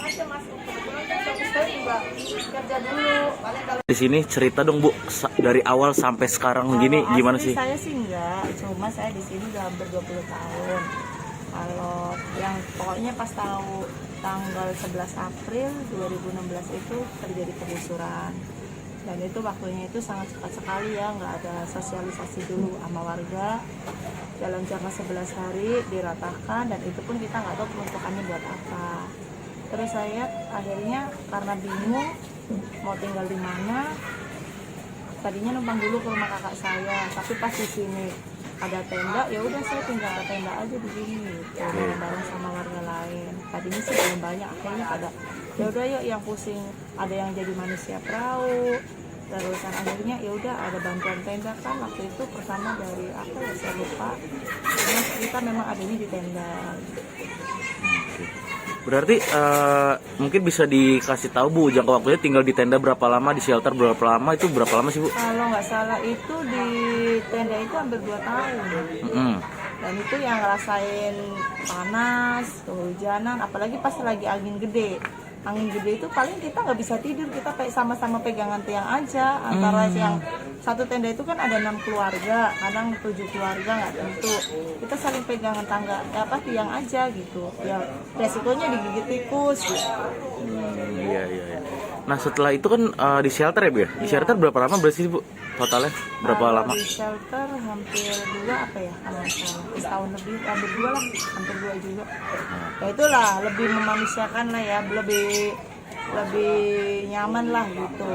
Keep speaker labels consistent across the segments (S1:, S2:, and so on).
S1: aja mas. Kebetulan kan suami saya juga kerja dulu. Paling kalau
S2: Di sini cerita dong Bu, dari awal sampai sekarang gini
S1: kalau
S2: gimana
S1: asli
S2: sih?
S1: saya sih enggak, cuma saya di sini udah hampir 20 tahun. Kalau yang pokoknya pas tahu tanggal 11 April 2016 itu terjadi penggusuran. Dan itu waktunya itu sangat cepat sekali ya, nggak ada sosialisasi dulu sama warga. Dalam jangka 11 hari diratakan dan itu pun kita nggak tahu peruntukannya buat apa. Terus saya akhirnya karena bingung mau tinggal di mana, tadinya numpang dulu ke rumah kakak saya, tapi pas di sini ada tenda, ya udah saya tinggal ke tenda aja di sini, gitu, bareng-bareng sama warga lain. Tadinya sih belum banyak, akhirnya pada ya udah yuk yang pusing, ada yang jadi manusia perahu, terusan akhirnya ya udah ada bantuan tenda kan waktu itu pertama dari apa ya saya lupa, karena kita memang adanya di tenda.
S2: Berarti mungkin bisa dikasih tahu Bu, jangka waktunya tinggal di tenda berapa lama, di shelter berapa lama, itu berapa lama sih Bu?
S1: Kalau nggak salah itu di tenda itu hampir 2 tahun. Dan itu yang ngerasain panas, kehujanan, apalagi pas lagi angin gede. Angin gede itu paling kita nggak bisa tidur, kita kayak sama-sama pegangan tiang aja. Antara yang satu tenda itu kan ada 6 keluarga, kadang 7 keluarga nggak tentu. Kita saling pegangan tangga, tiang aja gitu. Ya resikonya digigit tikus. Gitu.
S2: Iya. Nah setelah itu kan di shelter ya Bu ya? Di shelter berapa lama berarti Bu? Totalnya berapa
S1: Kalau
S2: lama?
S1: di shelter hampir 2 apa ya, kalau nggak salah setahun lebih, hampir 2 lah, hampir 2 juga. Ya itulah lebih memanusiakan lah ya, lebih nyaman lah gitu.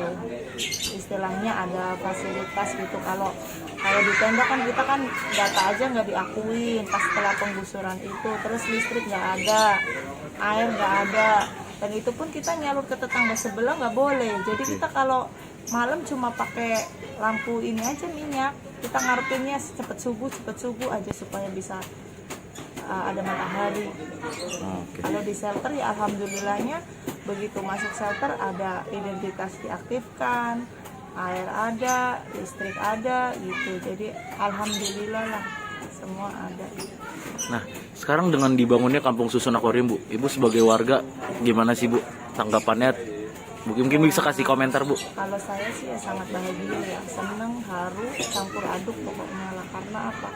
S1: Istilahnya ada fasilitas gitu. Kalau di tenda kan kita kan data aja nggak diakuin pas setelah penggusuran itu, terus listrik nggak ada, air nggak ada, dan itu pun kita nyalur ke tetangga sebelah nggak boleh. Jadi kita kalau malam cuma pakai lampu ini aja minyak, kita ngarepinnya cepet subuh aja supaya bisa ada matahari. Kalau di shelter ya alhamdulillahnya begitu masuk shelter ada identitas diaktifkan, air ada, listrik ada gitu. Jadi alhamdulillah lah semua ada.
S2: Nah sekarang dengan dibangunnya Kampung Susun Akuarium Bu, Ibu sebagai warga gimana sih Bu tanggapannya? Mungkin bisa kasih komentar Bu.
S1: Kalau saya sih ya sangat bahagia ya, seneng, haru, campur aduk pokoknya lah. Karena apa?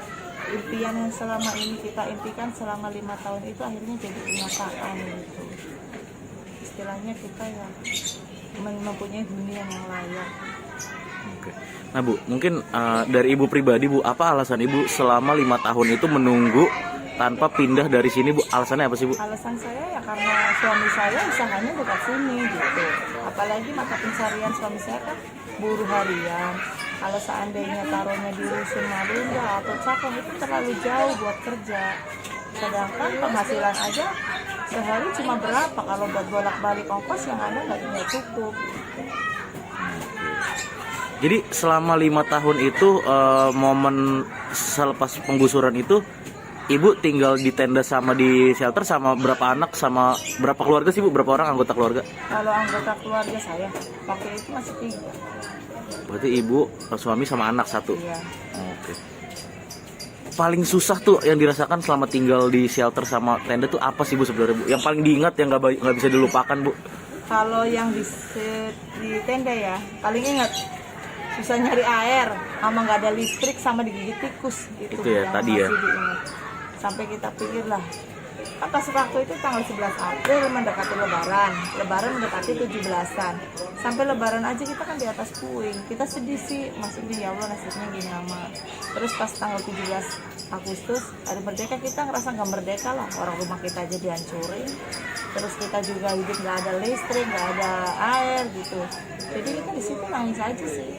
S1: Impian yang selama ini kita impikan selama 5 tahun itu akhirnya jadi kenyataan gitu. Istilahnya kita ya mempunyai dunia yang layak.
S2: Oke. Nah Bu, mungkin dari Ibu pribadi Bu, apa alasan Ibu selama 5 tahun itu menunggu tanpa pindah dari sini Bu? Alasannya apa sih Bu?
S1: Alasan saya ya karena suami saya usahanya dekat sini gitu. Apalagi mata pencarian suami saya kan buruh harian. Kalau seandainya taruhnya di Rusun Marunda atau Cakung itu terlalu jauh buat kerja. Sedangkan penghasilan aja sehari cuma berapa, kalau buat bolak-balik ongkos yang ada nggak cukup.
S2: Jadi selama 5 tahun itu momen selepas penggusuran itu Ibu tinggal di tenda sama di shelter sama berapa anak, sama berapa keluarga sih Bu? Berapa orang anggota keluarga?
S1: Kalau anggota keluarga saya waktu itu masih 3.
S2: Berarti Ibu, suami sama anak 1.
S1: Iya.
S2: Oke. Paling susah tuh yang dirasakan selama tinggal di shelter sama tenda tuh apa sih Bu sebenarnya Bu? Yang paling diingat yang nggak bisa dilupakan Bu?
S1: Kalau yang di tenda ya paling ingat susah nyari air, sama nggak ada listrik, sama digigit tikus gitu.
S2: Itu ya
S1: yang
S2: tadi ya.
S1: masih diingat. Sampai kita pikir lah, kan pas waktu itu tanggal 11 April mendekati lebaran mendekati 17-an, sampai lebaran aja kita kan di atas puing, kita sedih sih, maksudnya ya Allah nasibnya gini amat. Terus pas tanggal 17 Agustus hari merdeka kita ngerasa nggak merdeka lah, orang rumah kita aja dihancurin, terus kita juga hidup nggak ada listrik, nggak ada air gitu. Jadi kita di situ nangis aja sih,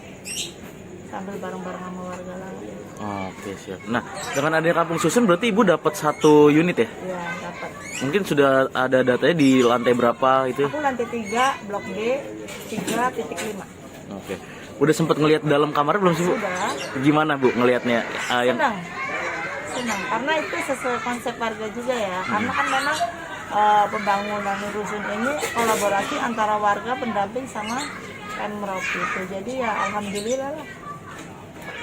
S1: sambil bareng-bareng sama warga lain.
S2: Oke siap. Nah dengan adanya Kampung Susun berarti Ibu dapat 1 unit ya?
S1: Iya dapat.
S2: Mungkin sudah ada datanya di lantai berapa itu?
S1: Aku lantai 3, blok D 3.5.
S2: Oke. Udah sempat ngelihat dalam kamar belum sih Bu?
S1: Sudah.
S2: Gimana Bu ngelihatnya?
S1: Senang karena itu sesuai konsep warga juga ya. Karena kan memang pembangunan rusun ini kolaborasi antara warga pendamping sama Pemprov gitu. Jadi ya alhamdulillah lah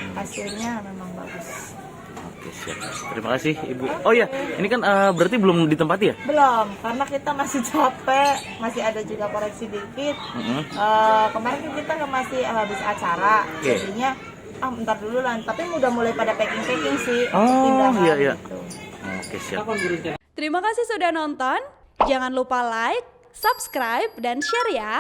S1: hasilnya memang bagus.
S2: Oke, siap. Terima kasih Ibu. Oh iya, ini kan berarti belum ditempati ya?
S1: Belum, karena kita masih capek, masih ada juga koreksi dikit. Kemarin kan kita masih habis acara,
S2: Oke.
S1: jadinya bentar dulu lah. Tapi udah mulai pada packing sih.
S2: Oh,
S1: pindahan
S2: iya, iya.
S1: gitu.
S2: Oke, siap.
S3: Terima kasih sudah nonton. Jangan lupa like, subscribe, dan share ya.